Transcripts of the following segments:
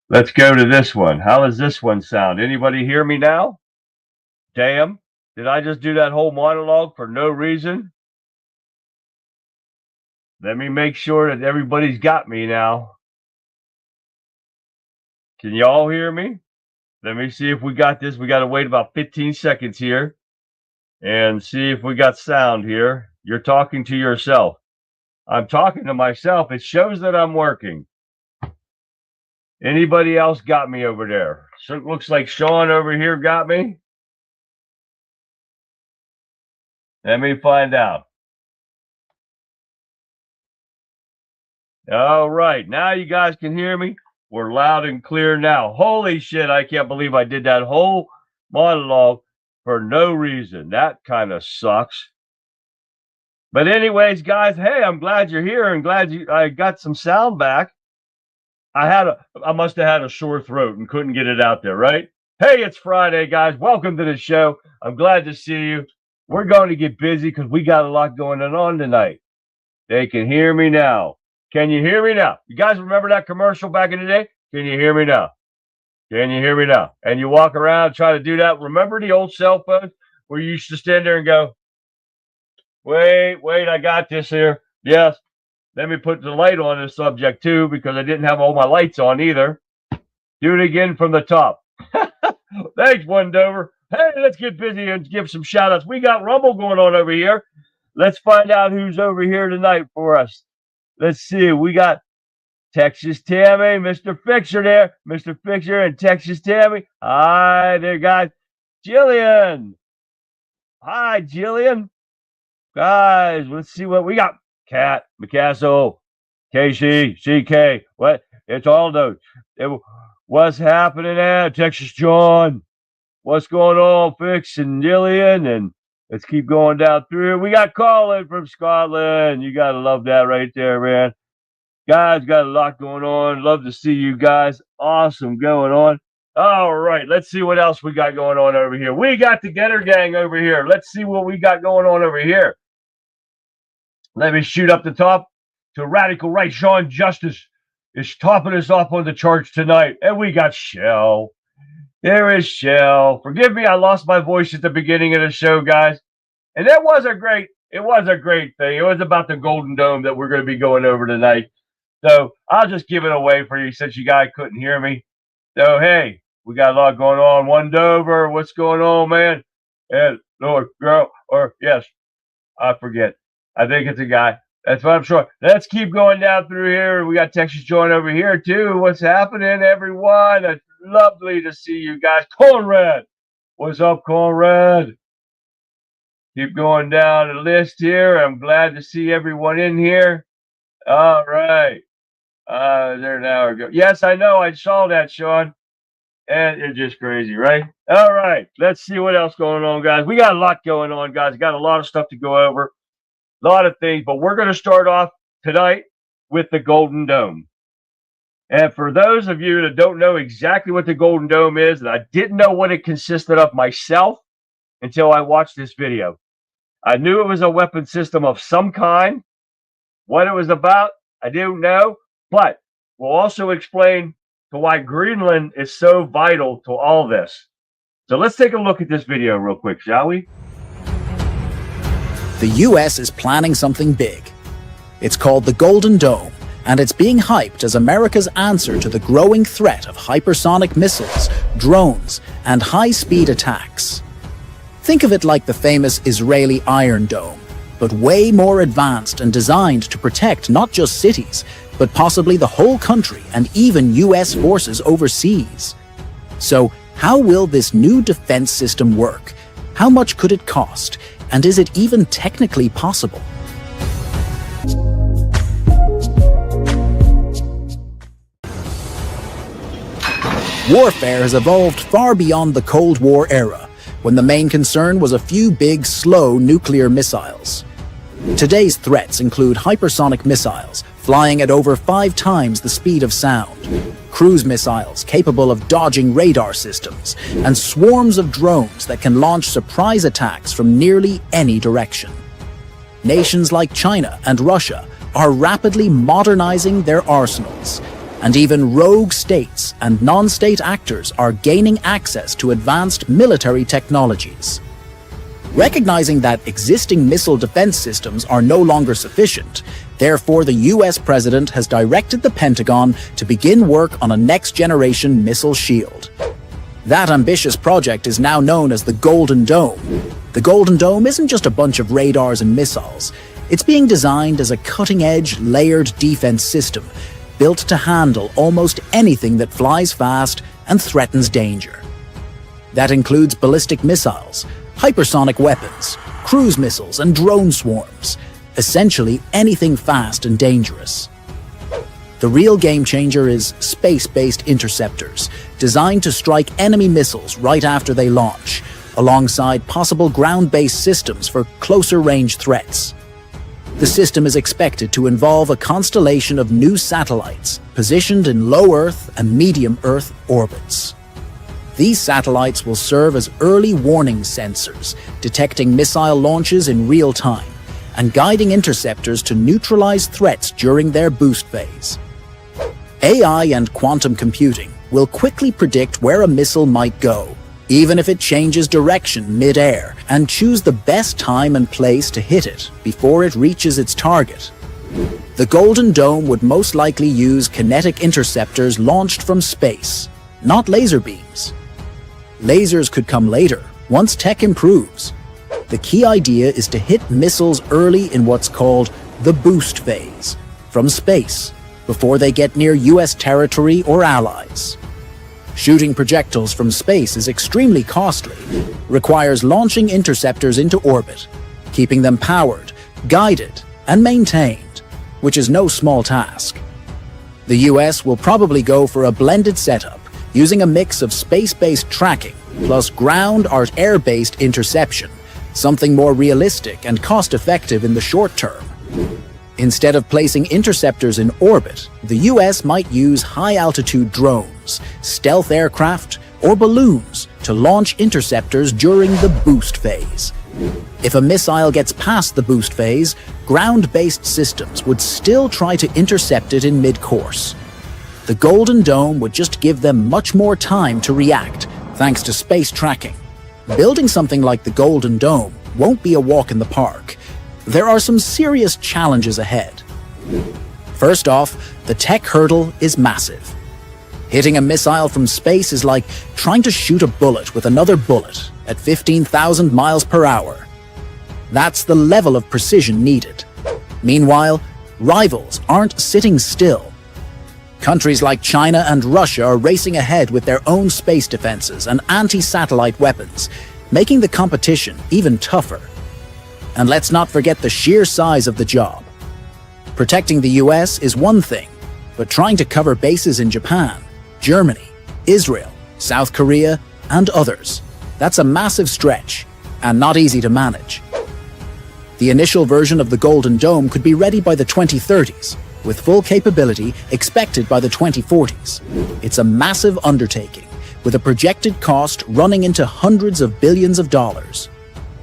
Let's go to this one. How does this one sound? Anybody hear me now? Damn. Did I just do that whole monologue for no reason? Let me make sure that everybody's got me now. Can y'all hear me? Let me see if we got this. We got to wait about 15 seconds here and see if we got sound here. You're talking to yourself. I'm talking to myself. It shows that I'm working. Anybody else got me over there? So it looks like Sean over here got me. Let me find out. All right. Now you guys can hear me. We're loud and clear now. Holy shit. I can't believe I did that whole monologue for no reason. That kind of sucks. But anyways, guys, hey, I'm glad you're here and glad I got some sound back. I must have had a sore throat and couldn't get it out there, right? Hey, it's Friday, guys. Welcome to the show. I'm glad to see you. We're going to get busy because we got a lot going on tonight. They can hear me now. Can you hear me now? You guys remember that commercial back in the day? Can you hear me now? Can you hear me now? And you walk around, try to do that. Remember the old cell phones where you used to stand there and go, wait, I got this here. Yes. Let me put the light on the subject too, because I didn't have all my lights on either. Do it again from the top. Thanks, Wendover. Hey, let's get busy and give some shout outs. We got Rumble going on over here. Let's find out who's over here tonight for us. Let's see. We got Texas Tammy, Mr. Fixer there. Mr. Fixer and Texas Tammy. Hi there, guys. Jillian. Hi, Jillian. Guys, let's see what we got. Cat, McCassel, KC, CK. What? It's all those. What's happening there? Texas John. What's going on, Fix and Jillian? And let's keep going down through here. We got Colin from Scotland. You got to love that right there, man. Guys, got a lot going on. Love to see you guys. Awesome going on. All right, let's see what else we got going on over here. We got the Getter Gang over here. Let's see what we got going on over here. Let me shoot up the top to Radical Right. Sean Justice is topping us off on the charts tonight. And we got Shell. There is Shell. Forgive me, I lost my voice at the beginning of the show, guys. And it was a great thing. It was about the Golden Dome that we're going to be going over tonight. So I'll just give it away for you since you guys couldn't hear me. So, hey, we got a lot going on. Wendover, what's going on, man? And Lord, girl, or yes, I forget. I think it's a guy. That's what I'm sure. Let's keep going down through here. We got Texas John over here, too. What's happening, everyone? It's lovely to see you guys. Conrad. What's up, Conrad? Keep going down the list here. I'm glad to see everyone in here. All right. There now we go. Yes, I know. I saw that, Sean. And it's just crazy, right? All right. Let's see what else going on, guys. We got a lot going on, guys. Got a lot of stuff to go over. A lot of things, but we're going to start off tonight with the Golden Dome. And for those of you that don't know exactly what the Golden Dome is, and I didn't know what it consisted of myself until I watched this video. I knew it was a weapon system of some kind. What it was about, I didn't know, but we'll also explain to why Greenland is so vital to all this. So let's take a look at this video real quick, shall we? The US is planning something big. It's called the Golden Dome, and it's being hyped as America's answer to the growing threat of hypersonic missiles, drones, and high-speed attacks. Think of it like the famous Israeli Iron Dome, but way more advanced and designed to protect not just cities, but possibly the whole country and even US forces overseas. So, how will this new defense system work? How much could it cost? And is it even technically possible? Warfare has evolved far beyond the Cold War era, when the main concern was a few big, slow nuclear missiles. Today's threats include hypersonic missiles, flying at over 5 times the speed of sound, cruise missiles capable of dodging radar systems, and swarms of drones that can launch surprise attacks from nearly any direction. Nations like China and Russia are rapidly modernizing their arsenals, and even rogue states and non-state actors are gaining access to advanced military technologies. Recognizing that existing missile defense systems are no longer sufficient, therefore the US president has directed the Pentagon to begin work on a next-generation missile shield. That ambitious project is now known as the Golden Dome. The Golden Dome isn't just a bunch of radars and missiles. It's being designed as a cutting-edge, layered defense system built to handle almost anything that flies fast and threatens danger. That includes ballistic missiles, hypersonic weapons, cruise missiles, and drone swarms. Essentially anything fast and dangerous. The real game changer is space-based interceptors, designed to strike enemy missiles right after they launch, alongside possible ground-based systems for closer-range threats. The system is expected to involve a constellation of new satellites positioned in low Earth and medium Earth orbits. These satellites will serve as early warning sensors, detecting missile launches in real time and guiding interceptors to neutralize threats during their boost phase. AI and quantum computing will quickly predict where a missile might go, even if it changes direction mid-air, and choose the best time and place to hit it before it reaches its target. The Golden Dome would most likely use kinetic interceptors launched from space, not laser beams. Lasers could come later, once tech improves. The key idea is to hit missiles early in what's called the boost phase, from space, before they get near US territory or allies. Shooting projectiles from space is extremely costly, requires launching interceptors into orbit, keeping them powered, guided, and maintained, which is no small task. The US will probably go for a blended setup, using a mix of space-based tracking plus ground or air-based interception, something more realistic and cost-effective in the short term. Instead of placing interceptors in orbit, the US might use high-altitude drones, stealth aircraft, or balloons to launch interceptors during the boost phase. If a missile gets past the boost phase, ground-based systems would still try to intercept it in mid-course. The Golden Dome would just give them much more time to react, thanks to space tracking. Building something like the Golden Dome won't be a walk in the park. There are some serious challenges ahead. First off, the tech hurdle is massive. Hitting a missile from space is like trying to shoot a bullet with another bullet at 15,000 miles per hour. That's the level of precision needed. Meanwhile, rivals aren't sitting still. Countries like China and Russia are racing ahead with their own space defenses and anti-satellite weapons, making the competition even tougher. And let's not forget the sheer size of the job. Protecting the US is one thing, but trying to cover bases in Japan, Germany, Israel, South Korea, and others, that's a massive stretch, and not easy to manage. The initial version of the Golden Dome could be ready by the 2030s, with full capability expected by the 2040s. It's a massive undertaking, with a projected cost running into hundreds of billions of dollars.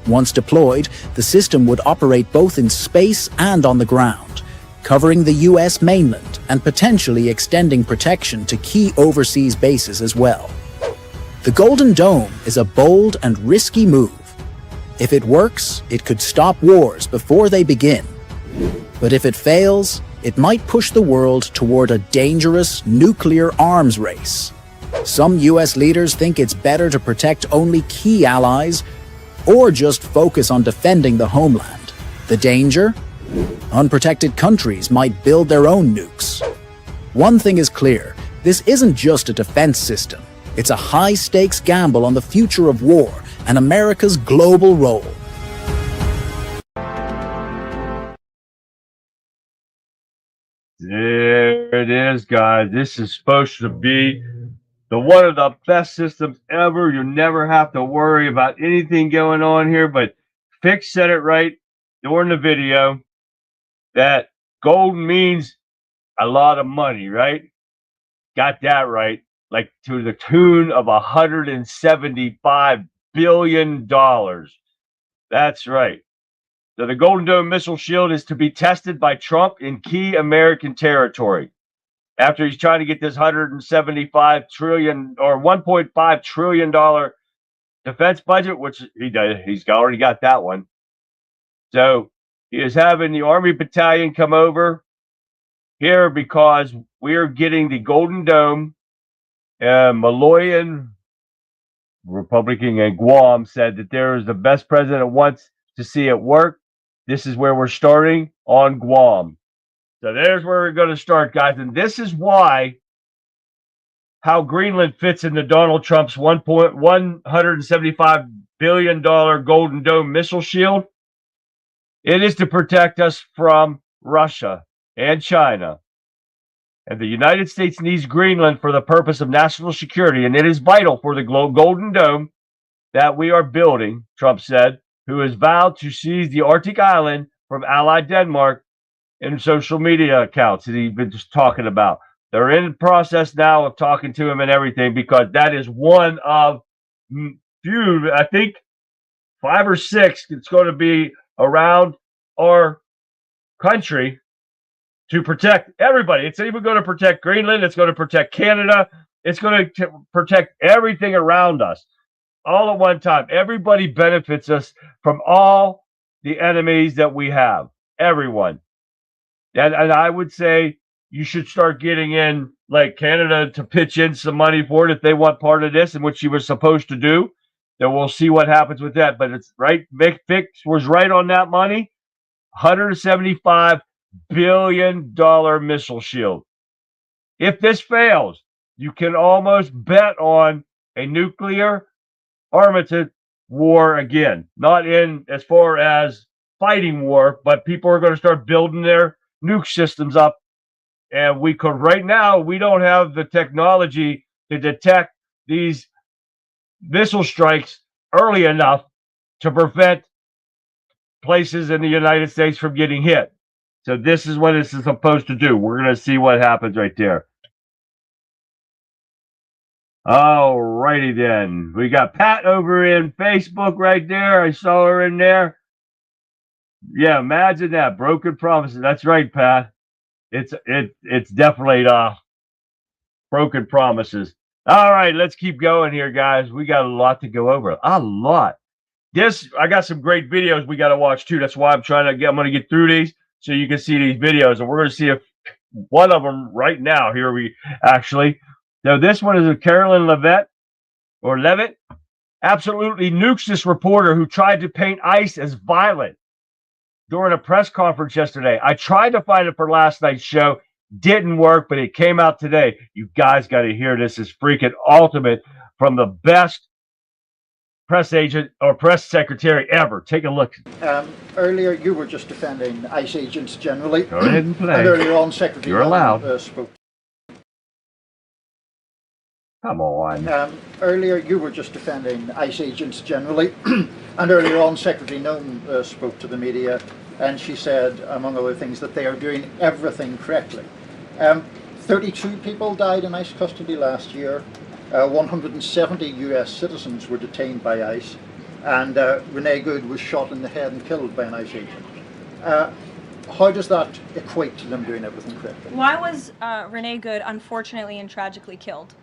Once deployed, the system would operate both in space and on the ground, covering the US mainland and potentially extending protection to key overseas bases as well. The Golden Dome is a bold and risky move. If it works, it could stop wars before they begin. But if it fails, it might push the world toward a dangerous nuclear arms race. Some US leaders think it's better to protect only key allies or just focus on defending the homeland. The danger? Unprotected countries might build their own nukes. One thing is clear, this isn't just a defense system. It's a high-stakes gamble on the future of war and America's global role. There it is, guys. This is supposed to be one of the best systems ever. You never have to worry about anything going on here. But Fix said it right during the video that gold means a lot of money, right? Got that right. Like to the tune of $175 billion. That's right. So the Golden Dome missile shield is to be tested by Trump in key American territory. after he's trying to get this $175 trillion or $1.5 trillion defense budget, which he's already got that one. So he is having the Army Battalion come over here because we're getting the Golden Dome. Maloyan Republican and Guam said that there is the best president wants to see it work. This is where we're starting on Guam. So there's where we're going to start, guys. And this is why how Greenland fits into Donald Trump's $175 billion Golden Dome missile shield. It is to protect us from Russia and China. And the United States needs Greenland for the purpose of national security. And it is vital for the Golden Dome that we are building, Trump said, who has vowed to seize the Arctic island from allied Denmark in social media accounts that he's been just talking about. They're in the process now of talking to him and everything, because that is one of few, I think 5 or 6, it's going to be around our country to protect everybody. It's even going to protect Greenland. It's going to protect Canada. It's going to protect everything around us all at one time. Everybody benefits us from all the enemies that we have. Everyone. And I would say you should start getting in, like Canada, to pitch in some money for it if they want part of this, and what she was supposed to do. Then we'll see what happens with that. But it's right. Vic Fix was right on that money. $175 billion missile shield. If this fails, you can almost bet on a nuclear armistice war again. Not in as far as fighting war, but people are going to start building their nuke systems up. And we could, right now, we don't have the technology to detect these missile strikes early enough to prevent places in the United States from getting hit. So this is what this is supposed to do. We're going to see what happens right there. All righty then. We got Pat over in Facebook right there. I saw her in there. Yeah, imagine that. Broken promises. That's right, Pat. It's definitely broken promises. All right, let's keep going here, guys. We got a lot to go over. A lot. I got some great videos we got to watch too. That's why I'm going to get through these so you can see these videos, and we're going to see one of them right now. Here we actually. Now this one is of Carolyn Levitt. Absolutely nukes this reporter who tried to paint ICE as violent during a press conference yesterday. I tried to find it for last night's show. Didn't work, but it came out today. You guys got to hear this. It's freaking ultimate from the best press agent or press secretary ever. Take a look. Earlier, you were just defending ICE agents generally. Go ahead and play. And earlier on, Secretary You're allowed. Spoke. Come on. Earlier, you were just defending ICE agents generally. And earlier on, Secretary Nome spoke to the media, and she said, among other things, that they are doing everything correctly. 32 people died in ICE custody last year. 170 US citizens were detained by ICE, and Renee Good was shot in the head and killed by an ICE agent. How does that equate to them doing everything correctly? Why was Renee Good unfortunately and tragically killed?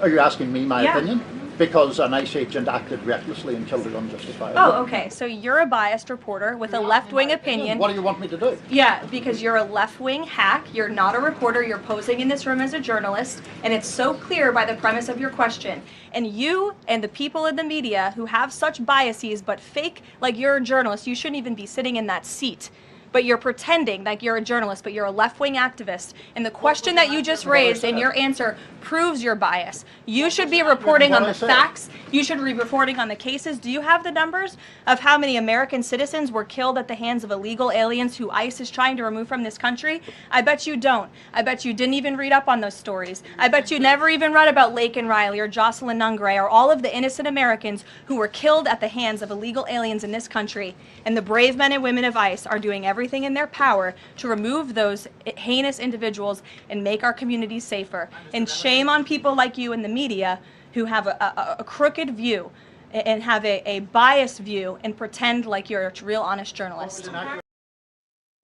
Are you asking me my opinion? Because an ICE agent acted recklessly and killed her unjustifiably. Oh, okay. So you're a biased reporter with a left-wing opinion. What do you want me to do? Yeah, because you're a left-wing hack. You're not a reporter. You're posing in this room as a journalist, and it's so clear by the premise of your question. And you and the people in the media who have such biases but fake like you're a journalist, you shouldn't even be sitting in that seat. But you're pretending like you're a journalist, but you're a left-wing activist. And the question that you just raised and your answer proves your bias. You should be reporting on the facts. You should be reporting on the cases. Do you have the numbers of how many American citizens were killed at the hands of illegal aliens who ICE is trying to remove from this country? I bet you don't. I bet you didn't even read up on those stories. I bet you never even read about Laken Riley or Jocelyn Nungray or all of the innocent Americans who were killed at the hands of illegal aliens in this country. And the brave men and women of ICE are doing everything in their power to remove those heinous individuals and make our communities safer. And shame on people like you in the media who have a crooked view and have a biased view and pretend like you're a real honest journalist.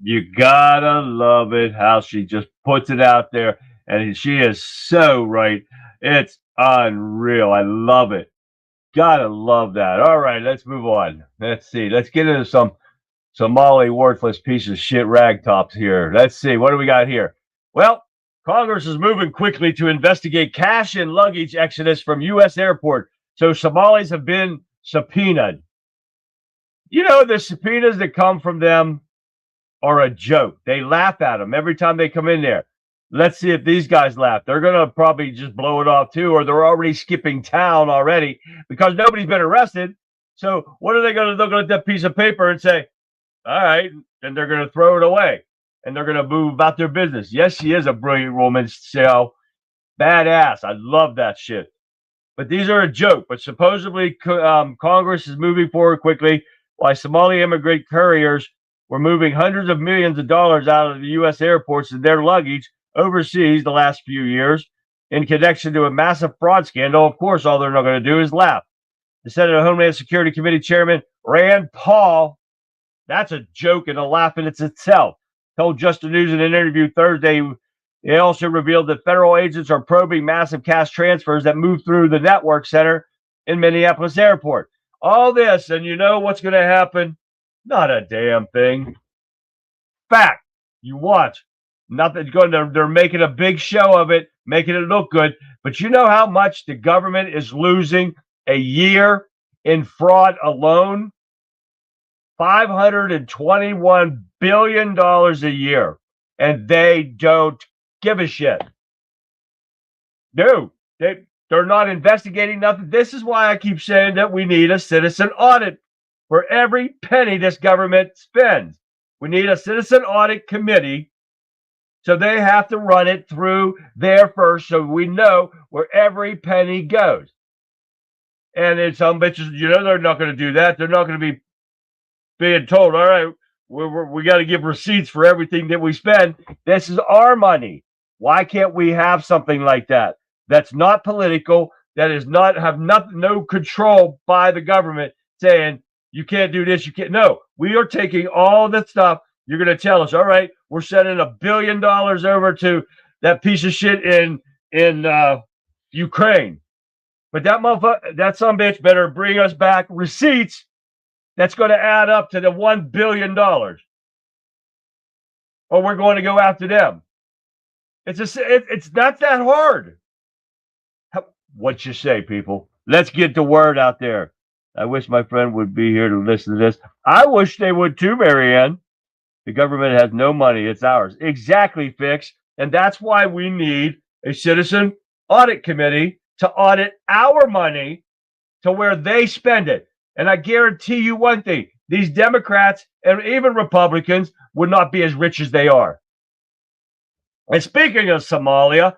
You gotta love it how she just puts it out there, and she is so right. It's unreal. I love it. Gotta love that. All right, let's move on. Let's see. Let's get into some Somali worthless piece of shit ragtops here. Let's see. What do we got here? Well, Congress is moving quickly to investigate cash and luggage exodus from U.S. airport. So Somalis have been subpoenaed. You know, the subpoenas that come from them are a joke. They laugh at them every time they come in there. Let's see if these guys laugh. They're going to probably just blow it off too, or they're already skipping town already because nobody's been arrested. So what are they going to do? They're going to get that piece of paper and say, all right, and they're going to throw it away and they're going to move about their business. Yes, she is a brilliant woman, so badass. I love that shit. But these are a joke. But supposedly Congress is moving forward quickly while Somali immigrant couriers were moving hundreds of millions of dollars out of the U.S. airports in their luggage overseas the last few years in connection to a massive fraud scandal. Of course, all they're not going to do is laugh. The Senate Homeland Security Committee Chairman Rand Paul, that's a joke and a laugh in itself, told Just the News in an interview Thursday. He also revealed that federal agents are probing massive cash transfers that move through the network center in Minneapolis Airport. All this, and you know what's going to happen? Not a damn thing. Fact, you watch. Nothing's going to, they're making a big show of it, making it look good. But you know how much the government is losing a year in fraud alone? $521 billion a year. And they don't give a shit. No, they're not investigating nothing. This is why I keep saying that we need a citizen audit for every penny this government spends. We need a citizen audit committee, so they have to run it through there first so we know where every penny goes. And it's some bitches, you know, they're not going to do that. They're not going to be being told, all right, we got to give receipts for everything that we spend. This is our money. Why can't we have something like that? That's not political. That is not have no control by the government saying you can't do this. You can't. No, we are taking all that stuff. You're going to tell us, all right, we're sending $1 billion over to that piece of shit in Ukraine. But that motherfucker, that sumbitch better bring us back receipts that's going to add up to the $1 billion. Or we're going to go after them. It's not that hard. What you say, people? Let's get the word out there. I wish my friend would be here to listen to this. I wish they would too, Marianne. The government has no money. It's ours. Exactly, Fix. And that's why we need a citizen audit committee to audit our money to where they spend it. And I guarantee you one thing. These Democrats and even Republicans would not be as rich as they are. And speaking of Somalia,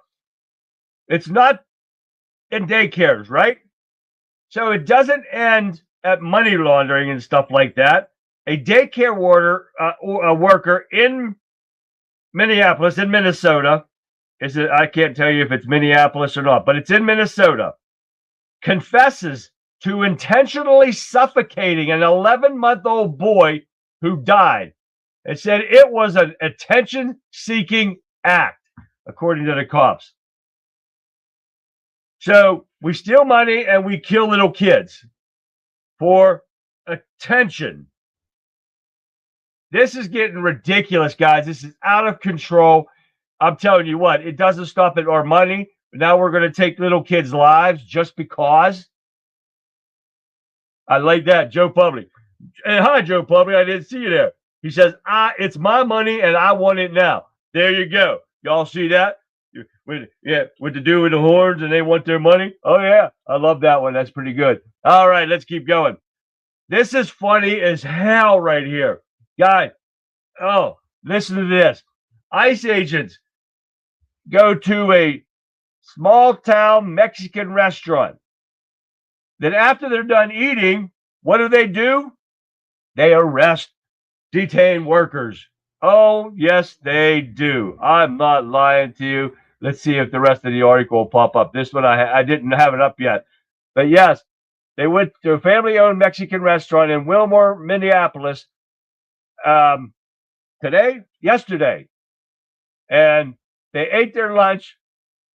it's not in daycares, right? So it doesn't end at money laundering and stuff like that. A daycare worker in Minneapolis, in Minnesota, I can't tell you if it's Minneapolis or not, but it's in Minnesota, confesses to intentionally suffocating an 11-month-old boy who died. It said it was an attention-seeking act, according to the cops. So we steal money and we kill little kids for attention. This is getting ridiculous, guys. This is out of control. I'm telling you what, it doesn't stop at our money. Now we're going to take little kids' lives just because. I like that, Joe Public. Hey, hi, Joe Public. I didn't see you there. He says, it's my money and I want it now. There you go. Y'all see that? With the dude with the horns and they want their money. Oh, yeah. I love that one. That's pretty good. All right, let's keep going. This is funny as hell right here. Guys, listen to this. ICE agents go to a small town Mexican restaurant. Then after they're done eating, what do? They arrest detained workers. Oh, yes, they do. I'm not lying to you. Let's see if the rest of the article will pop up. This one, I didn't have it up yet. But yes, they went to a family-owned Mexican restaurant in Wilmore, Minneapolis. And yesterday. And they ate their lunch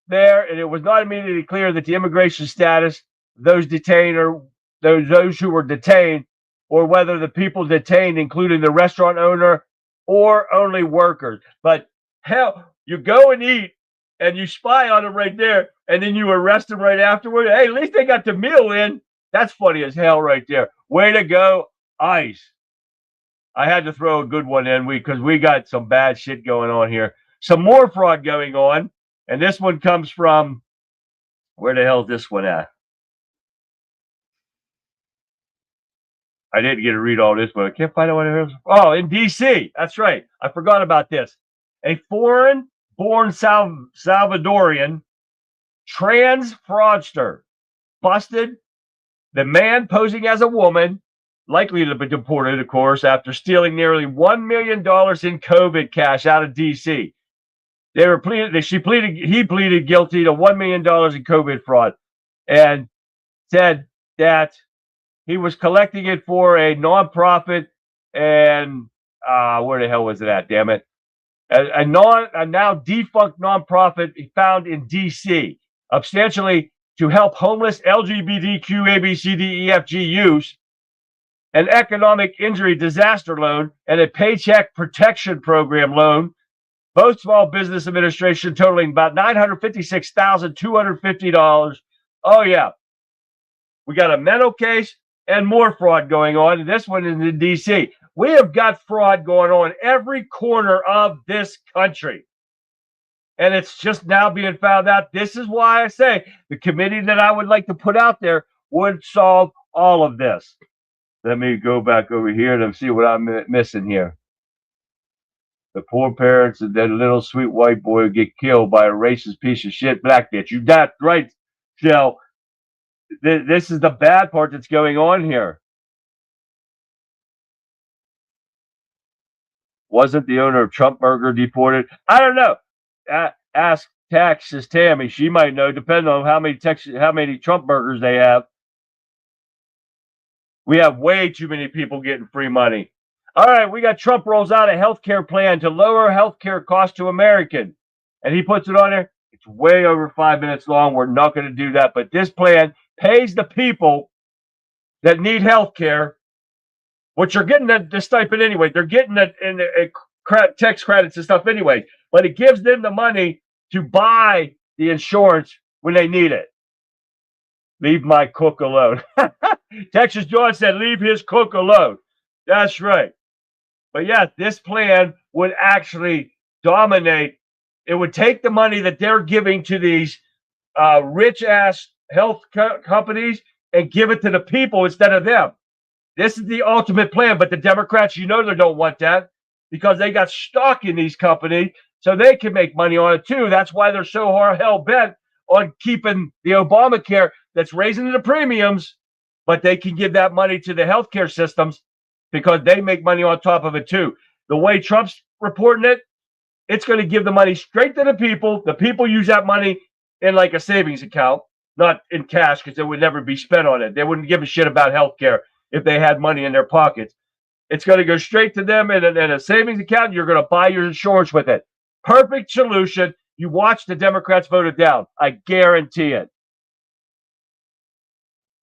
there, and it was not immediately clear that the immigration status of those detained or those who were detained, or whether the people detained, including the restaurant owner or only workers. But hell, you go and eat and you spy on them right there, and then you arrest them right afterward. Hey, at least they got the meal in. That's funny as hell right there. Way to go, ICE. I had to throw a good one in because we got some bad shit going on here. Some more fraud going on. And this one comes from, where the hell is this one at? I didn't get to read all this one. I can't find out what it is. Oh, in D.C. That's right. I forgot about this. A foreign-born Salvadorian trans fraudster busted the man posing as a woman, likely to be deported, of course, after stealing nearly $1 million in COVID cash out of D.C. He pleaded guilty to $1 million in COVID fraud and said that he was collecting it for a nonprofit and where the hell was it at, damn it? A now defunct nonprofit found in D.C. ostensibly to help homeless LGBTQ ABCDEFG youth, an economic injury disaster loan, and a paycheck protection program loan, both Small Business Administration totaling about $956,250. Oh, yeah. We got a mental case and more fraud going on. And this one is in D.C. We have got fraud going on every corner of this country. And it's just now being found out. This is why I say the committee that I would like to put out there would solve all of this. Let me go back over here and see what I'm missing here. The poor parents and that little sweet white boy get killed by a racist piece of shit black bitch. You got right, Shell. This is the bad part that's going on here. Wasn't the owner of Trump Burger deported? I don't know. Ask Texas Tammy. She might know, depending on how many Trump burgers they have. We have way too many people getting free money. All right, we got Trump rolls out a healthcare plan to lower healthcare costs to Americans. And he puts it on there. It's way over 5 minutes long. We're not going to do that. But this plan pays the people that need healthcare, which are getting the stipend anyway. They're getting it in the tax credits and stuff anyway. But it gives them the money to buy the insurance when they need it. Leave my cook alone. Texas John said, leave his cook alone. That's right. But yeah, this plan would actually dominate. It would take the money that they're giving to these rich-ass health companies and give it to the people instead of them. This is the ultimate plan. But the Democrats, they don't want that because they got stock in these companies so they can make money on it too. That's why they're so hell-bent on keeping the Obamacare that's raising the premiums, but they can give that money to the healthcare systems because they make money on top of it too. The way Trump's reporting it, it's going to give the money straight to the people. The people use that money in like a savings account, not in cash, because it would never be spent on it. They wouldn't give a shit about healthcare if they had money in their pockets. It's going to go straight to them in a savings account. You're going to buy your insurance with it. Perfect solution. You watch the Democrats vote it down. I guarantee it.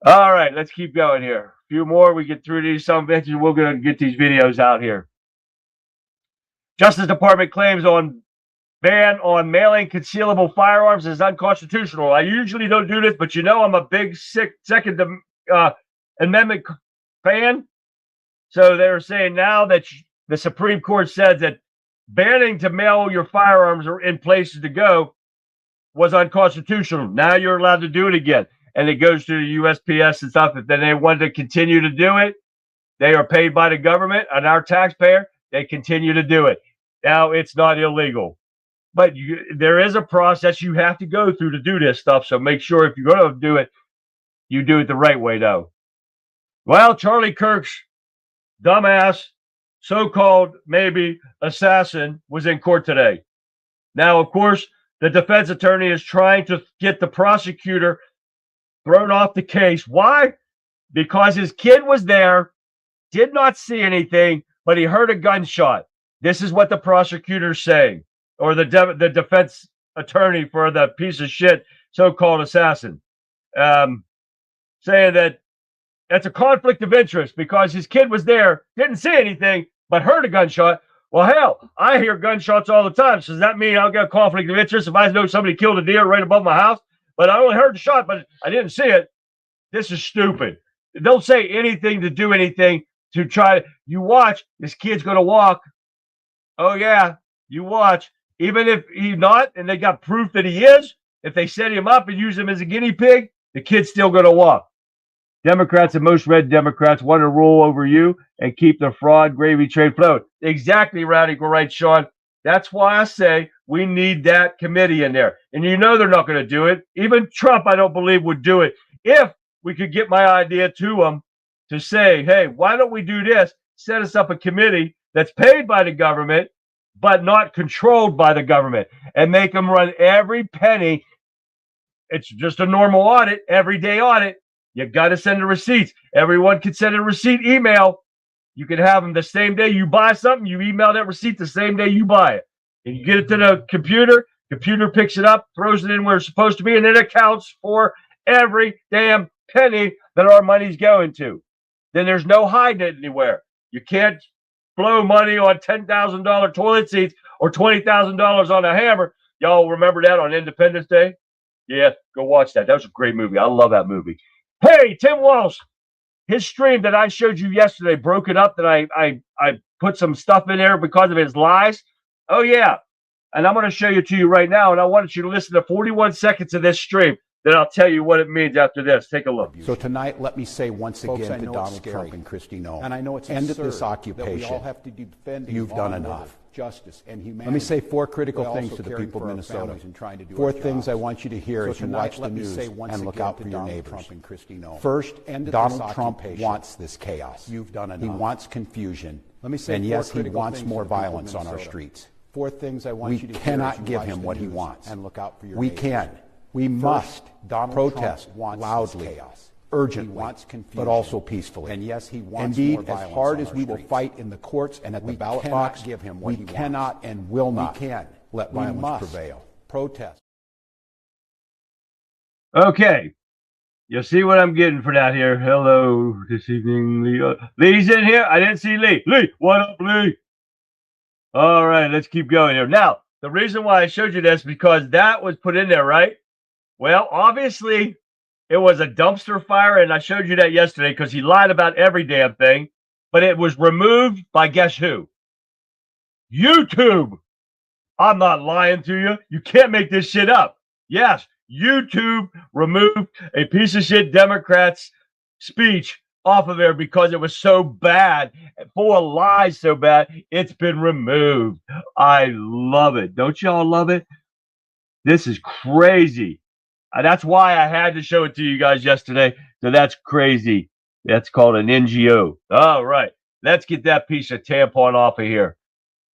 All right, let's keep going here. A few more. We get through these. Some bitches. We're going to get these videos out here. Justice Department claims on ban on mailing concealable firearms is unconstitutional. I usually don't do this, but I'm a big Second Amendment fan. So they're saying now that the Supreme Court said that banning to mail your firearms or in places to go was unconstitutional. Now you're allowed to do it again. And it goes to the USPS and stuff. If then they want to continue to do it, they are paid by the government and our taxpayer. They continue to do it. Now, it's not illegal. But there is a process you have to go through to do this stuff. So make sure if you're going to do it, you do it the right way, though. Well, Charlie Kirk's dumbass, so-called maybe assassin was in court today. Now, of course, the defense attorney is trying to get the prosecutor thrown off the case. Why? Because his kid was there, did not see anything, but he heard a gunshot. This is what the prosecutor's saying, or the defense attorney for the piece of shit so-called assassin, saying that that's a conflict of interest because his kid was there, didn't see anything, but heard a gunshot. Well, hell, I hear gunshots all the time. So does that mean I'll get a conflict of interest if I know somebody killed a deer right above my house, but I only heard the shot, but I didn't see it? This is stupid. Don't say anything to do anything to try. You watch, this kid's going to walk. Oh, yeah, you watch. Even if he's not, and they got proof that he is, if they set him up and use him as a guinea pig, the kid's still going to walk. Democrats and most red Democrats want to rule over you and keep the fraud gravy train flowing. Exactly, Radical Right, Sean. That's why I say we need that committee in there. And you know they're not going to do it. Even Trump, I don't believe, would do it. If we could get my idea to them to say, hey, why don't we do this? Set us up a committee that's paid by the government, but not controlled by the government, and make them run every penny. It's just a normal audit, everyday audit. You got to send the receipts. Everyone can send a receipt email. You can have them the same day you buy something. You email that receipt the same day you buy it. And you get it to the computer. Computer picks it up, throws it in where it's supposed to be, and it accounts for every damn penny that our money's going to. Then there's no hiding it anywhere. You can't blow money on $10,000 toilet seats or $20,000 on a hammer. Y'all remember that on Independence Day? Yeah, go watch that. That was a great movie. I love that movie. Hey, Tim Walsh, his stream that I showed you yesterday, broke it up, that I put some stuff in there because of his lies. Oh, yeah. And I'm going to show you to you right now, and I want you to listen to 41 seconds of this stream. Then I'll tell you what it means after this. Take a look. So tonight, let me say once Folks, again to it's Donald scary. Trump and Kristi Noem, And I know it's end absurd this occupation. that we all have to defend You've done honor, enough. justice, and humanity. Let me say four critical but things also to the caring people for of our Minnesota. families and trying to do Four our things I jobs. want you to hear So as you tonight, watch the let me news say once and look again out to for your Donald neighbors. Trump and Kristi Noem. First, End this Donald Trump occupation. wants this chaos. You've done He enough. wants confusion. Let me say and four yes, he critical wants things more to the people of violence on our Minnesota. streets. Four things I want We you to hear as cannot you give watch him the what he news wants. and look out for your We neighbors. can. We First, must Donald protest Trump wants loudly, this chaos. urgently, He wants confusion. but also peacefully. And yes, he wants Indeed, more as violence hard on as our we will streets. fight in the courts and at the We ballot cannot box, give him what we he wants. cannot and will not We can. let We violence must prevail. protest. Okay. You see what I'm getting for that here. Hello this evening, Lee. Lee's in here. I didn't see Lee. Lee, what up, Lee? All right, let's keep going here. Now, the reason why I showed you this, because that was put in there, right? Well, obviously, it was a dumpster fire, and I showed you that yesterday because he lied about every damn thing, but it was removed by guess who? YouTube. I'm not lying to you. You can't make this shit up. Yes, YouTube removed a piece of shit Democrat's speech off of there because it was so bad, full of lies so bad, it's been removed. I love it. Don't y'all love it? This is crazy. That's why I had to show it to you guys yesterday. So that's crazy. That's called an NGO. All right. Let's get that piece of tampon off of here.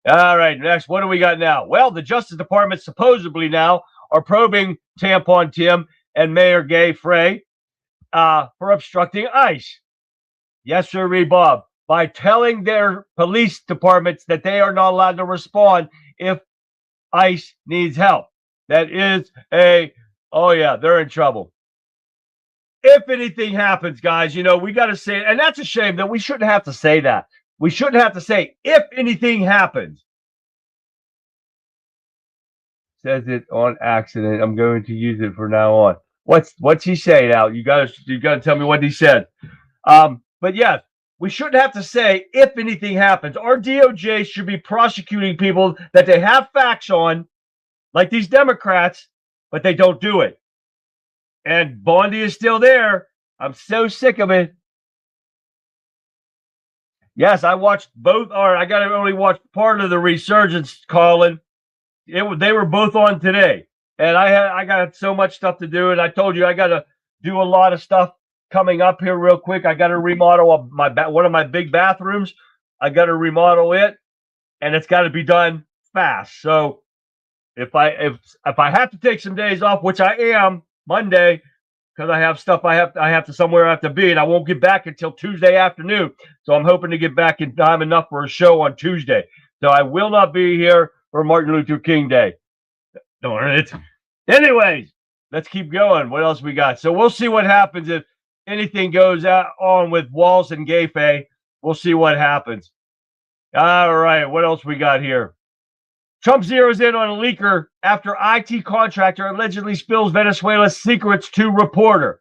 All right. Next, what do we got now? Well, the Justice Department supposedly now are probing Tampon Tim and Mayor Gay Frey for obstructing ICE. Yes, sir, Bob. By telling their police departments that they are not allowed to respond if ICE needs help. That is oh yeah, they're in trouble. If anything happens, guys, you know, we got to say, and that's a shame that we shouldn't have to say that. We shouldn't have to say, if anything happens. Says it on accident. I'm going to use it from now on. What's he saying, Al? You gotta tell me what he said. But yes, we shouldn't have to say if anything happens. Our DOJ should be prosecuting people that they have facts on, like these Democrats, but they don't do it. And Bondi is still there. I'm so sick of it. Yes, I watched both. Or I got to only watch part of the Resurgence, Colin. They were both on today, and I got so much stuff to do. And I told you I got to do a lot of stuff coming up here real quick. I got to remodel one of my big bathrooms. I got to remodel it, and it's got to be done fast. So if I have to take some days off, which I am Monday, because I have stuff I have to somewhere I have to be, and I won't get back until Tuesday afternoon. So I'm hoping to get back in time enough for a show on Tuesday. So I will not be here for Martin Luther King Day. Darn it. Anyways, let's keep going. What else we got? So we'll see what happens if anything goes on with Walz and Gayfay. We'll see what happens. All right, what else we got here? Trump zeroes in on a leaker after IT contractor allegedly spills Venezuela's secrets to reporter.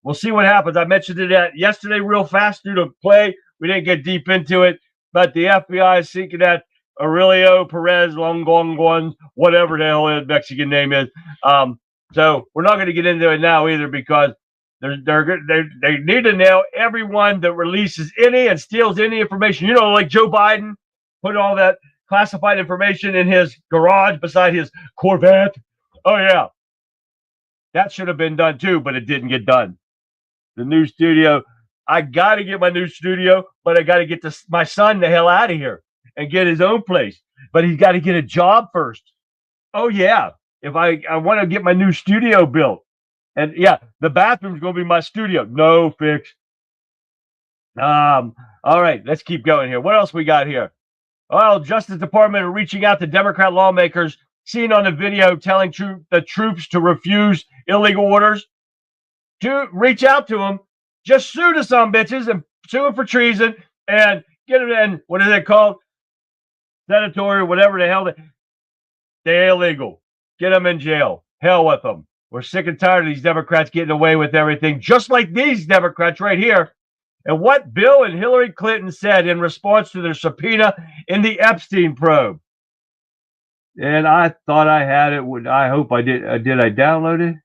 We'll see what happens. I mentioned it yesterday real fast due to play. We didn't get deep into it, but the FBI is seeking that Aurelio Perez Longonguan, whatever the hell his Mexican name is. So we're not going to get into it now either because they need to nail everyone that releases any and steals any information. You know, like Joe Biden put all that classified information in his garage beside his Corvette. Oh, yeah. That should have been done too, but it didn't get done. The new studio. I got to get my new studio, but I got to get my son the hell out of here and get his own place. But he's got to get a job first. Oh, yeah. If I want to get my new studio built. And, yeah, the bathroom's going to be my studio. No fix. All right, let's keep going here. What else we got here? Well, Justice Department are reaching out to Democrat lawmakers seen on the video telling the troops to refuse illegal orders. To reach out to them, just sue the some bitches and sue them for treason and get them in, what is it called? Sedatory, whatever the hell. They're illegal. Get them in jail. Hell with them. We're sick and tired of these Democrats getting away with everything, just like these Democrats right here. And what Bill and Hillary Clinton said in response to their subpoena in the Epstein probe. And I thought I had it. I hope I did. Did I download it?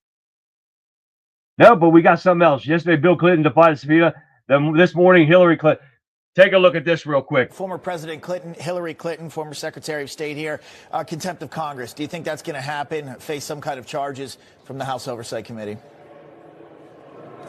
No, but we got something else. Yesterday, Bill Clinton defied a subpoena. Then this morning, Hillary Clinton. Take a look at this real quick. Former President Clinton, Hillary Clinton, former Secretary of State here, contempt of Congress. Do you think that's going to happen, face some kind of charges from the House Oversight Committee?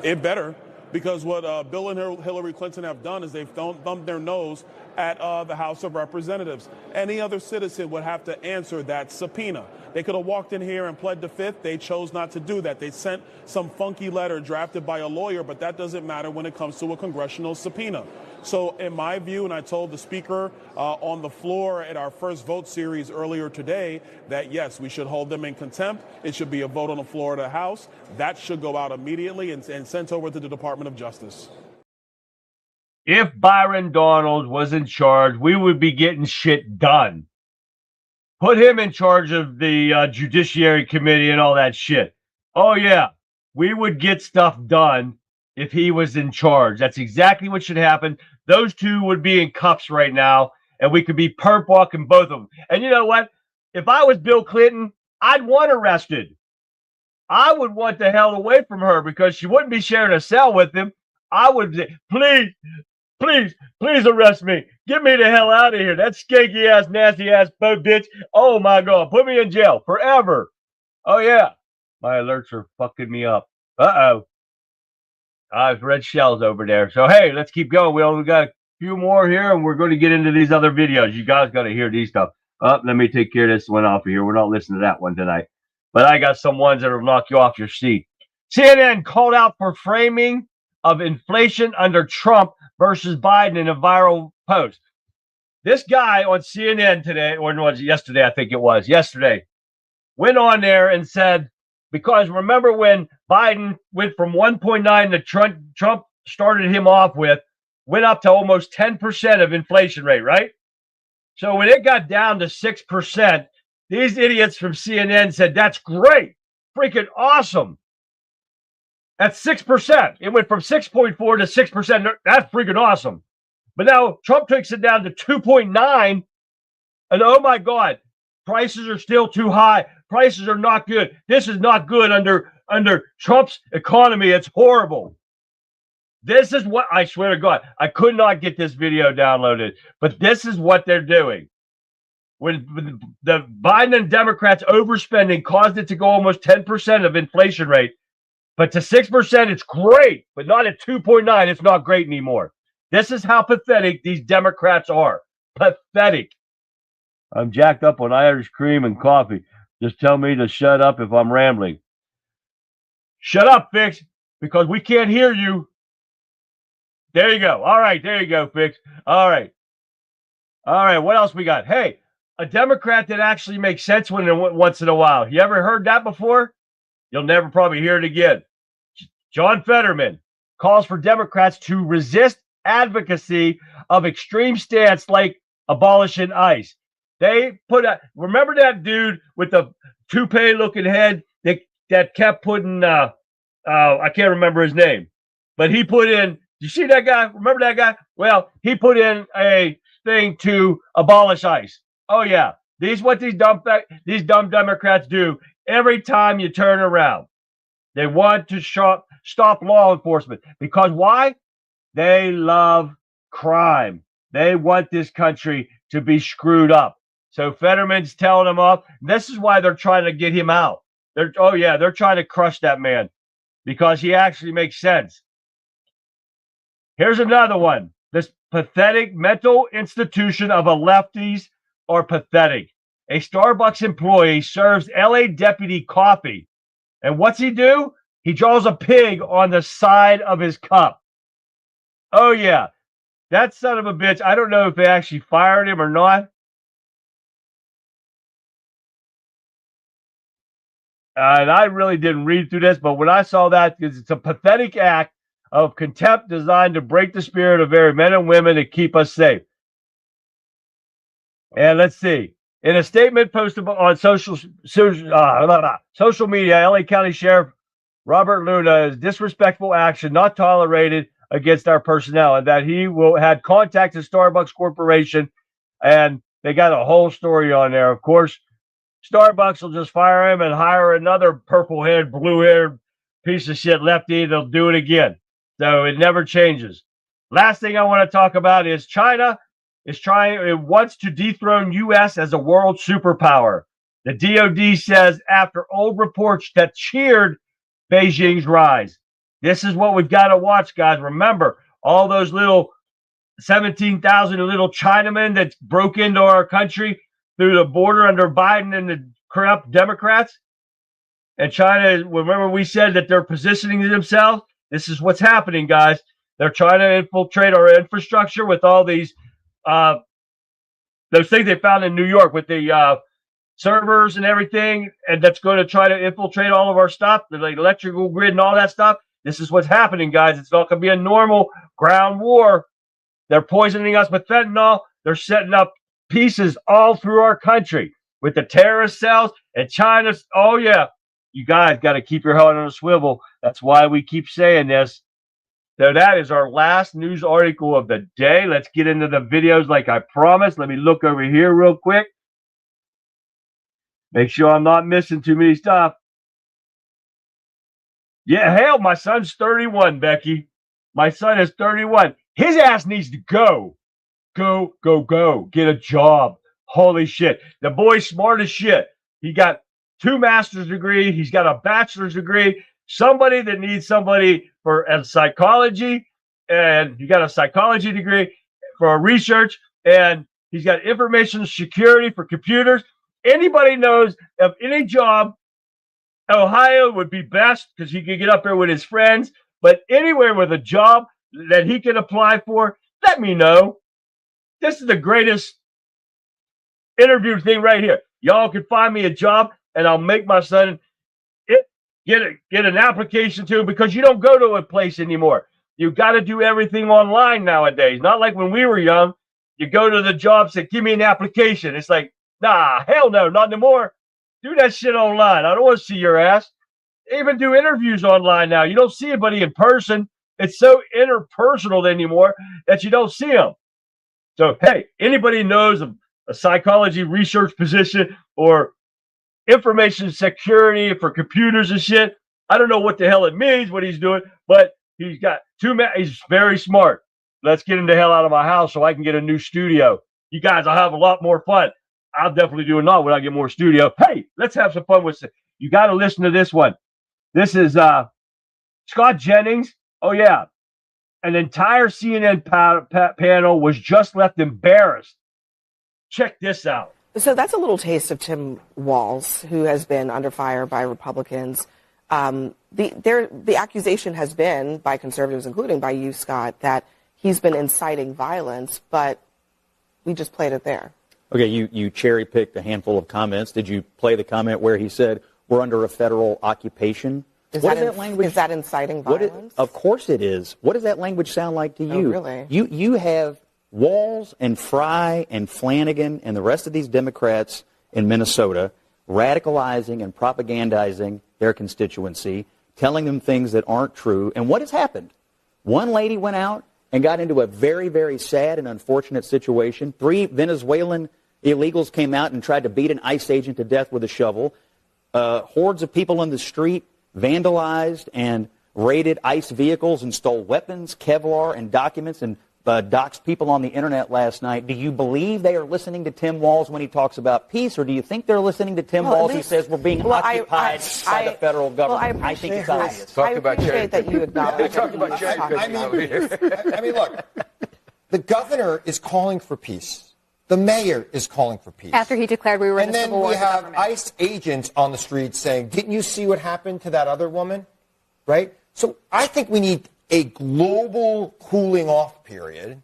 It better, because what Bill and Hillary Clinton have done is they've thumbed their nose at the House of Representatives. Any other citizen would have to answer that subpoena. They could have walked in here and pled the fifth. They chose not to do that. They sent some funky letter drafted by a lawyer, but that doesn't matter when it comes to a congressional subpoena. So in my view, and I told the speaker on the floor at our first vote series earlier today that, yes, we should hold them in contempt. It should be a vote on the floor of the House. That should go out immediately and sent over to the Department of Justice. If Byron Donalds was in charge, we would be getting shit done. Put him in charge of the Judiciary Committee and all that shit. Oh, yeah, we would get stuff done if he was in charge. That's exactly what should happen. Those two would be in cuffs right now, and we could be perp walking both of them. And you know what? If I was Bill Clinton, I'd want arrested. I would want the hell away from her because she wouldn't be sharing a cell with him. I would say, please arrest me. Get me the hell out of here. That skanky ass, nasty ass bitch. Oh my God. Put me in jail forever. Oh yeah. My alerts are fucking me up. Uh-oh. I've red shells over there. So hey, let's keep going. We only got a few more here and we're going to get into these other videos. You guys got to hear these stuff. Let me take care of this one off of here. We're not listening to that one tonight. But I got some ones that will knock you off your seat. CNN called out for framing of inflation under Trump versus Biden in a viral post. This guy on CNN today, or was it yesterday? I think it was yesterday, went on there and said, because remember when Biden went from 1.9 to Trump started him off with, went up to almost 10% of inflation rate, right? So when it got down to 6%, these idiots from CNN said, that's great, freaking awesome. That's 6%. It went from 6.4 to 6%. That's freaking awesome. But now Trump takes it down to 2.9. And oh my God, prices are still too high. Prices are not good. This is not good under Trump's economy. It's horrible. This is what, I swear to God, I could not get this video downloaded, but this is what they're doing. When the Biden and Democrats overspending caused it to go almost 10% of inflation rate. But to 6%, it's great, but not at 2.9. It's not great anymore. This is how pathetic these Democrats are. Pathetic. I'm jacked up on Irish cream and coffee. Just tell me to shut up if I'm rambling. Shut up, Fix, because we can't hear you. There you go. All right, there you go, Fix. All right. All right, what else we got? Hey, a Democrat that actually makes sense once in a while. You ever heard that before? You'll never probably hear it again. John Fetterman calls for Democrats to resist advocacy of extreme stance like abolishing ICE. They remember that dude with the toupee-looking head that kept putting, I can't remember his name, but he put in, you see that guy? Remember that guy? Well, he put in a thing to abolish ICE. Oh, yeah. These dumb Democrats do every time you turn around. They want to stop law enforcement. Because why? They love crime. They want this country to be screwed up. So Fetterman's telling them off. This is why they're trying to get him out. They're trying to crush that man because he actually makes sense. Here's another one. This pathetic mental institution of a lefties are pathetic. A Starbucks employee serves LA deputy coffee. And what's he do? He draws a pig on the side of his cup. Oh, yeah. That son of a bitch. I don't know if they actually fired him or not. And I really didn't read through this, but when I saw that, it's a pathetic act of contempt designed to break the spirit of very men and women to keep us safe. And let's see. In a statement posted on social media, LA County Sheriff Robert Luna is disrespectful action not tolerated against our personnel, and that he had contacted Starbucks Corporation, and they got a whole story on there. Of course, Starbucks will just fire him and hire another purple-haired, blue-haired piece of shit lefty. They'll do it again. So it never changes. Last thing I want to talk about is China wants to dethrone U.S. as a world superpower. The DOD says after old reports that cheered Beijing's rise. This is what we've got to watch, guys. Remember, all those little 17,000 little Chinamen that broke into our country through the border under Biden and the corrupt Democrats? And China, remember we said that they're positioning themselves? This is what's happening, guys. They're trying to infiltrate our infrastructure with all these those things they found in New York with the servers and everything, and that's going to try to infiltrate all of our stuff, the electrical grid and all that stuff. This is what's happening, guys. It's not going to be a normal ground war. They're poisoning us with fentanyl. They're setting up pieces all through our country with the terrorist cells and China. Oh, yeah. You guys got to keep your head on a swivel. That's why we keep saying this. So that is our last news article of the day. Let's get into the videos like I promised. Let me look over here real quick. Make sure I'm not missing too many stuff. Yeah, hell, my son's 31, Becky. My son is 31. His ass needs to go. Go. Get a job. Holy shit. The boy's smart as shit. He got 2 master's degrees. He's got a bachelor's degree. Somebody that needs somebody for psychology, and he got a psychology degree for research, and he's got information security for computers. Anybody knows of any job, Ohio would be best because he could get up there with his friends, but anywhere with a job that he can apply for, let me know. This is the greatest interview thing right here. Y'all can find me a job, and I'll make my son get an application to him, because you don't go to a place anymore. You got to do everything online nowadays. Not like when we were young. You go to the job, say, give me an application. It's like, nah, hell no, not anymore. Do that shit online. I don't want to see your ass. They even do interviews online now. You don't see anybody in person. It's so interpersonal anymore that you don't see them. So, hey, anybody knows a psychology research position or information security for computers and shit, I don't know what the hell it means, what he's doing, but he's got he's very smart. Let's get him the hell out of my house so I can get a new studio. You guys will have a lot more fun. I'll definitely do it not when I get more studio. Hey, let's have some fun with it. You got to listen to this one. This is Scott Jennings. Oh, yeah. An entire CNN panel was just left embarrassed. Check this out. So that's a little taste of Tim Walz, who has been under fire by Republicans. The accusation has been, by conservatives, including by you, Scott, that he's been inciting violence. But We just played it there. Okay, you cherry-picked a handful of comments. Did you play the comment where he said, we're under a federal occupation? Is What that, is that language? Is that inciting violence? Of course it is. What does that language sound like to you? Oh, really? You have Walz and Fry and Flanagan and the rest of these Democrats in Minnesota radicalizing and propagandizing their constituency, telling them things that aren't true. And what has happened? One lady went out and got into a very, very sad and unfortunate situation. 3 Venezuelan illegals came out and tried to beat an ICE agent to death with a shovel. Hordes of people in the street vandalized and raided ICE vehicles and stole weapons, Kevlar, and documents, and doxed people on the internet last night. Do you believe they are listening to Tim Walz when he talks about peace, or do you think they're listening to Tim Walz who says we're being occupied by the federal government? I think it's obvious. I appreciate that you acknowledge. I mean, look, the governor is calling for peace. The mayor is calling for peace. After he declared we were in and a civil war. And then we have ICE agents on the street saying, didn't you see what happened to that other woman? Right? So I think we need a global cooling off period.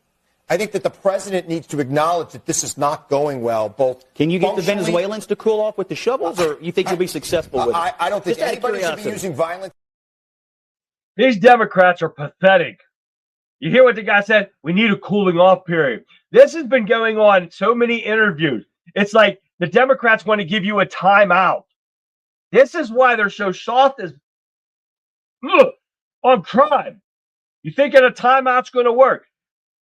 I think that the president needs to acknowledge that this is not going well, both Can you get the Venezuelans to cool off with the shovels, or you think you'll be successful with it? I don't think Just anybody should be using violence. These Democrats are pathetic. You hear what the guy said? We need a cooling off period. This has been going on in so many interviews. It's like the Democrats want to give you a timeout. This is why they're so soft as on crime. You thinking a timeout's going to work?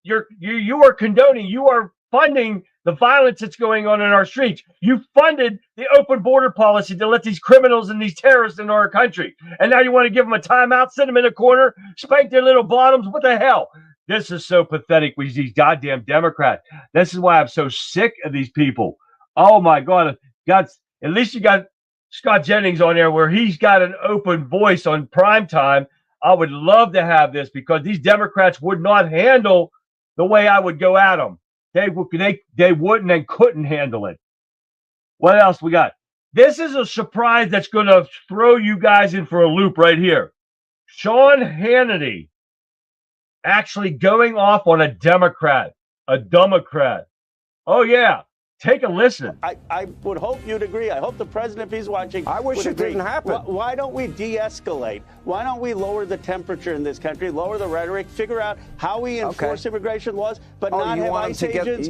You are condoning, you are funding the violence that's going on in our streets. You funded the open border policy to let these criminals and these terrorists into our country. And now you want to give them a timeout, sit them in a corner, spank their little bottoms? What the hell? This is so pathetic with these goddamn Democrats. This is why I'm so sick of these people. Oh my God. At least you got Scott Jennings on there where he's got an open voice on prime time. I would love to have this because these Democrats would not handle the way I would go at them. They wouldn't and couldn't handle it. What else we got? This is a surprise that's going to throw you guys in for a loop right here. Sean Hannity actually going off on a Democrat. Oh, yeah. Take a listen. I would hope you'd agree. I hope the president, if he's watching, I wish it didn't happen. Why don't we de-escalate? Why don't we lower the temperature in this country, lower the rhetoric, figure out how we enforce immigration laws, but not have ICE agents,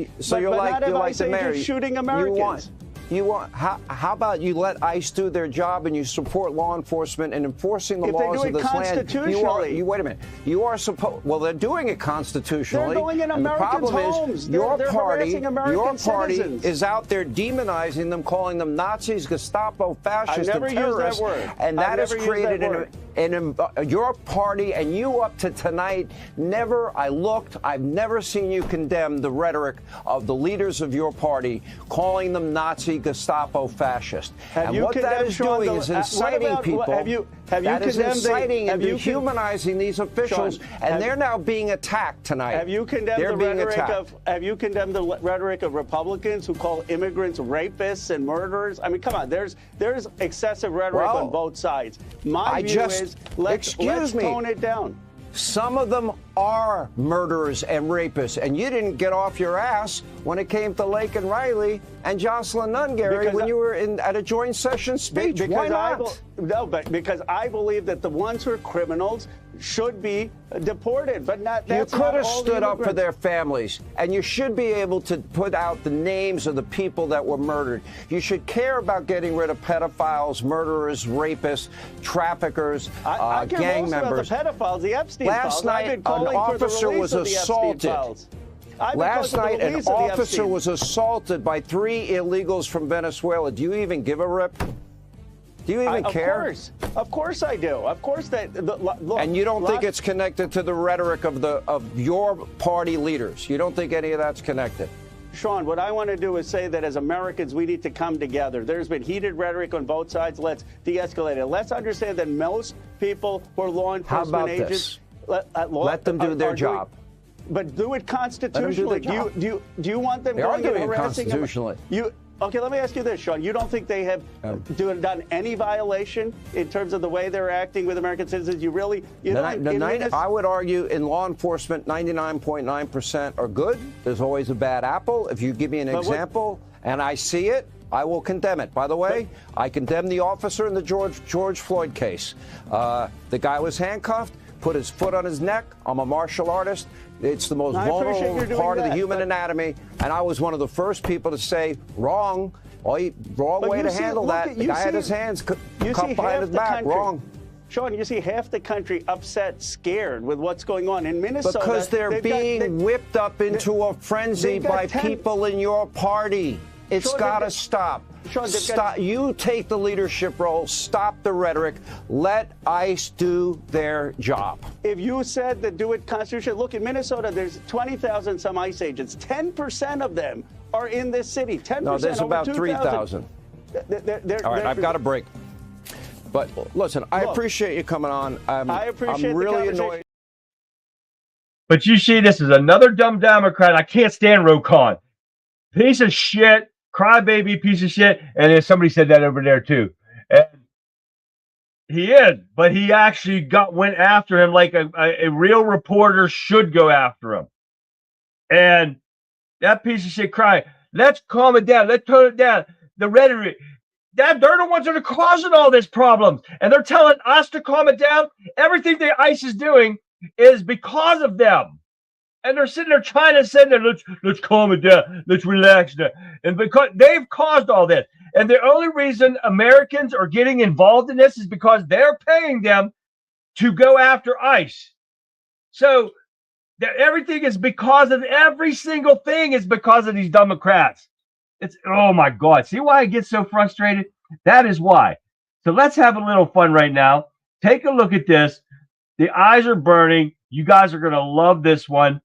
shooting Americans? How about you let ICE do their job and you support law enforcement and enforcing the laws of this land? Wait a minute. You are supposed. Well, they're doing it constitutionally. They're going in Americans' homes. Your party citizens. is out there demonizing them, calling them Nazis, Gestapo, fascists, and terrorists. I never used that word. And that has created your party and you up to tonight. I've never seen you condemn the rhetoric of the leaders of your party, calling them Nazi, Gestapo, fascist. And what that is doing is inciting people. That is inciting and dehumanizing these officials, and they're now being attacked tonight. Have you condemned the rhetoric of Republicans who call immigrants rapists and murderers? I mean, come on, there's excessive rhetoric on both sides. My view is let's tone it down. Some of them are murderers and rapists, and you didn't get off your ass when it came to Lake and Riley and Jocelyn Nunn, Gary, when you were at a joint session speech. Why not? Because I believe that the ones who are criminals should be deported, but not. You could have stood up for their families, and you should be able to put out the names of the people that were murdered. You should care about getting rid of pedophiles, murderers, rapists, traffickers, gang members. About the pedophiles, the Epstein Last night, an officer was assaulted. Last night, an officer was assaulted by 3 illegals from Venezuela. Do you even give a rip? Do you even care? Of course I do. Of course look, and you don't think it's connected to the rhetoric of your party leaders? You don't think any of that's connected? Sean, what I want to do is say that as Americans, we need to come together. There's been heated rhetoric on both sides. Let's de-escalate it. Let's understand that most people who are law enforcement agents... Let them do their job. But do it constitutionally. Do you want them going and harassing constitutionally. Okay, let me ask you this, Sean. You don't think they have done any violation in terms of the way they're acting with American citizens? You really, I would argue in law enforcement, 99.9% are good. There's always a bad apple. If you give me an example and I see it, I will condemn it. By the way, I condemn the officer in the George Floyd case. The guy was handcuffed, put his foot on his neck. I'm a martial artist. It's the most vulnerable part of the human anatomy, and I was one of the first people to say, wrong way to handle that. The guy had his hands cuffed behind his back, wrong. Sean, you see half the country upset, scared with what's going on in Minnesota. Because they're being whipped up into a frenzy by people in your party. It's got to stop. Sean, stop. You take the leadership role. Stop the rhetoric. Let ICE do their job. If you said that do it constitutionally, look, in Minnesota, there's 20,000 some ICE agents. 10% of them are in this city. 10%. No, there's about 3,000. All right, I've got a break. But listen, I appreciate you coming on. I appreciate I'm really annoyed. But you see, this is another dumb Democrat. I can't stand Rokon. Piece of shit. Crybaby piece of shit. And then somebody said that over there too. And he is, but he actually went after him like a real reporter should go after him. And that piece of shit crying, let's calm it down. Let's tone it down. The rhetoric, they're the ones that are causing all this problems. And they're telling us to calm it down. Everything the ICE is doing is because of them. And they're sitting there trying to say that let's calm it down, let's relax now. And because they've caused all this. And the only reason Americans are getting involved in this is because they're paying them to go after ICE. So everything is because of every single thing is because of these Democrats. It's oh my God. See why I get so frustrated? That is why. So let's have a little fun right now. Take a look at this. The eyes are burning. You guys are gonna love this one.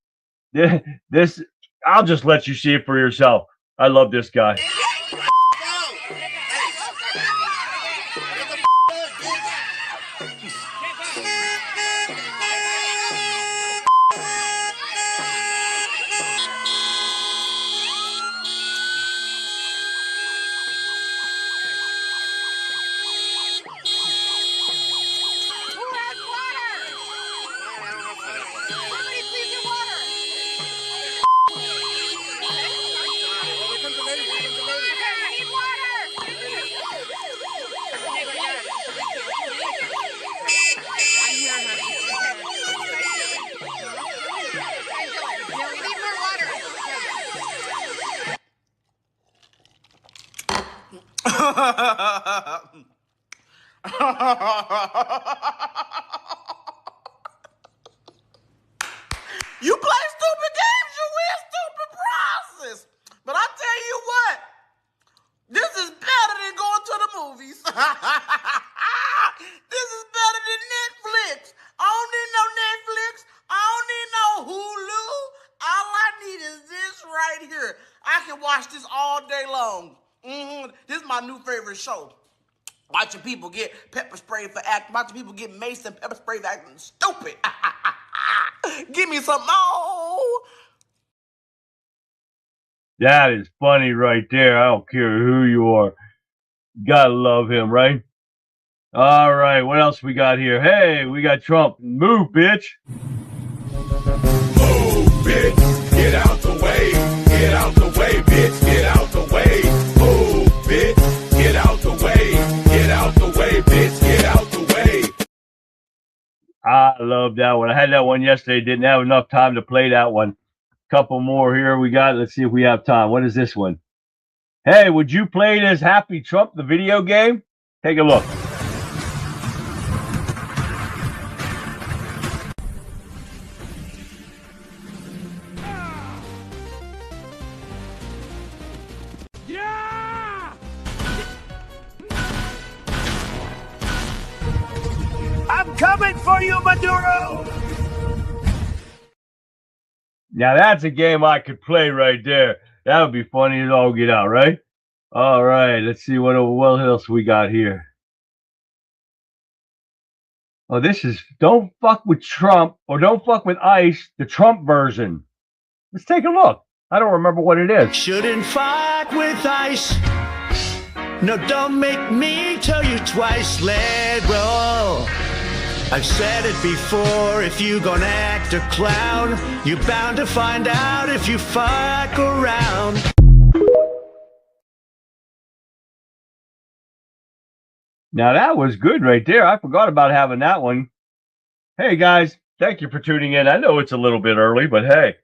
This, I'll just let you see it for yourself. I love this guy. You play stupid games, you win stupid prizes. But I tell you what, this is better than going to the movies. This is better than Netflix. I don't need no Netflix. I don't need no Hulu. All I need is this right here. I can watch this all day long. This is my new favorite show. Watching people get pepper sprayed for acting. Watching people get maced and pepper sprayed for acting stupid. Give me some more. That is funny right there. I don't care who you are. Gotta love him, right? All right, what else we got here? Hey, we got Trump. Move, bitch. Move, bitch. Get out the way. Get out the way, bitch. Get out the way. Move, bitch. Get out the way. Get out the way, bitch. Get out the way. I love that one. I had that one yesterday. Didn't have enough time to play that one. Couple more here we got. Let's see if we have time. What is this one? Hey, would you play this Happy Trump, the video game? Take a look. I'm coming for you, Maduro! Now that's a game I could play right there. That would be funny as all get out, right? All right, let's see what else we got here. Oh, this is Don't Fuck with Trump or Don't Fuck with ICE, the Trump version. Let's take a look. I don't remember what it is. Shouldn't fight with ice. No, don't make me tell you twice. Let roll. I've said it before. If you gonna act a clown, you're bound to find out if you fuck around. Now that was good right there. I forgot about having that one. Hey guys, thank you for tuning in. I know it's a little bit early, but hey,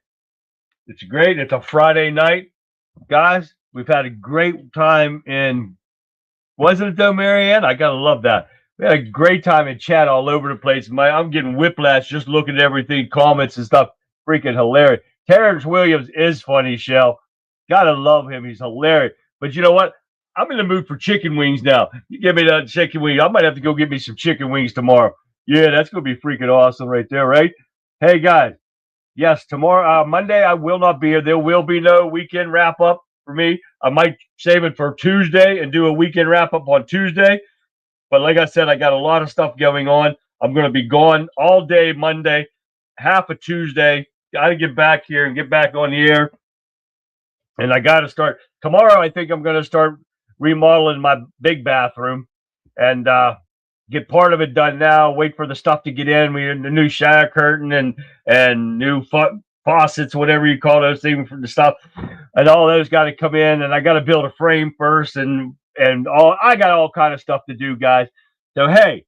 it's great. It's a Friday night. Guys, we've had a great time in, wasn't it though, Marianne? I gotta love that. We had a great time in chat all over the place. I'm getting whiplash just looking at everything, comments and stuff. Freaking hilarious. Terrence Williams is funny, Shell. Gotta love him. He's hilarious. But you know what? I'm in the mood for chicken wings now. You give me that chicken wing. I might have to go get me some chicken wings tomorrow. Yeah, that's going to be freaking awesome right there, right? Hey, guys. Yes, tomorrow, Monday, I will not be here. There will be no weekend wrap-up for me. I might save it for Tuesday and do a weekend wrap-up on Tuesday. But like I said, I got a lot of stuff going on. I'm going to be gone all day Monday, half of Tuesday. Got to get back here and get back on the air. And I got to start. Tomorrow, I think I'm going to start remodeling my big bathroom and get part of it done now. Wait for the stuff to get in. We had the new shower curtain and new faucets, whatever you call those things for the stuff, and all those got to come in. And I got to build a frame first, and all. I got all kind of stuff to do, guys. So hey,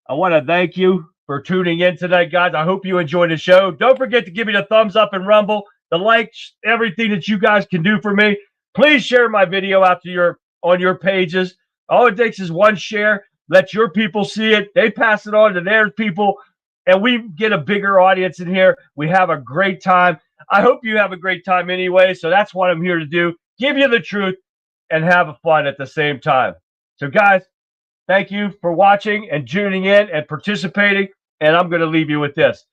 I want to thank you for tuning in tonight, guys. I hope you enjoyed the show. Don't forget to give me the thumbs up and Rumble, the likes, everything that you guys can do for me. Please share my video out to on your pages. All it takes is one share. Let your people see it. They pass it on to their people, and we get a bigger audience in here. We have a great time. I hope you have a great time anyway, so that's what I'm here to do. Give you the truth and have fun at the same time. So, guys, thank you for watching and tuning in and participating, and I'm going to leave you with this.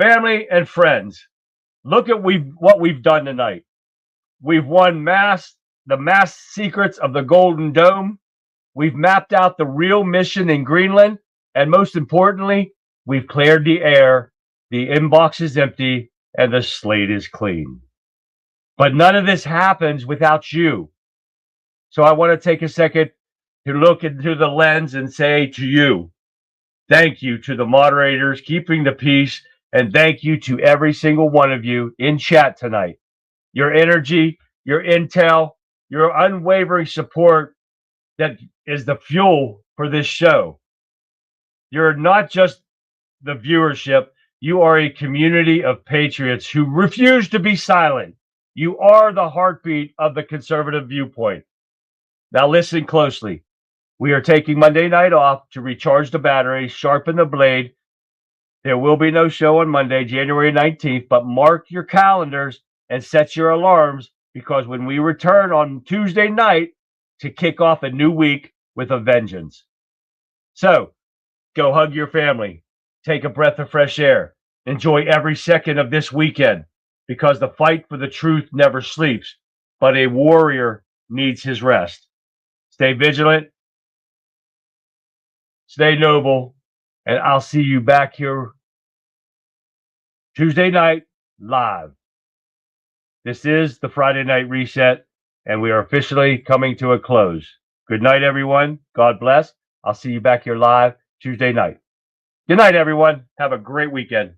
Family and friends, look at what we've done tonight. We've won the mass secrets of the Golden Dome. We've mapped out the real mission in Greenland. And most importantly, we've cleared the air. The inbox is empty and the slate is clean. But none of this happens without you. So I want to take a second to look into the lens and say to you, thank you to the moderators keeping the peace. And thank you to every single one of you in chat tonight. Your energy, your intel, your unwavering support that is the fuel for this show. You're not just the viewership. You are a community of patriots who refuse to be silent. You are the heartbeat of the conservative viewpoint. Now listen closely. We are taking Monday night off to recharge the battery, sharpen the blade. There will be no show on Monday, January 19th, but mark your calendars and set your alarms, because when we return on Tuesday night to kick off a new week with a vengeance. So go hug your family, take a breath of fresh air, enjoy every second of this weekend, because the fight for the truth never sleeps, but a warrior needs his rest. Stay vigilant, stay noble, and I'll see you back here Tuesday night live. This is the Friday Night Reset, and we are officially coming to a close. Good night, everyone. God bless. I'll see you back here live Tuesday night. Good night, everyone. Have a great weekend.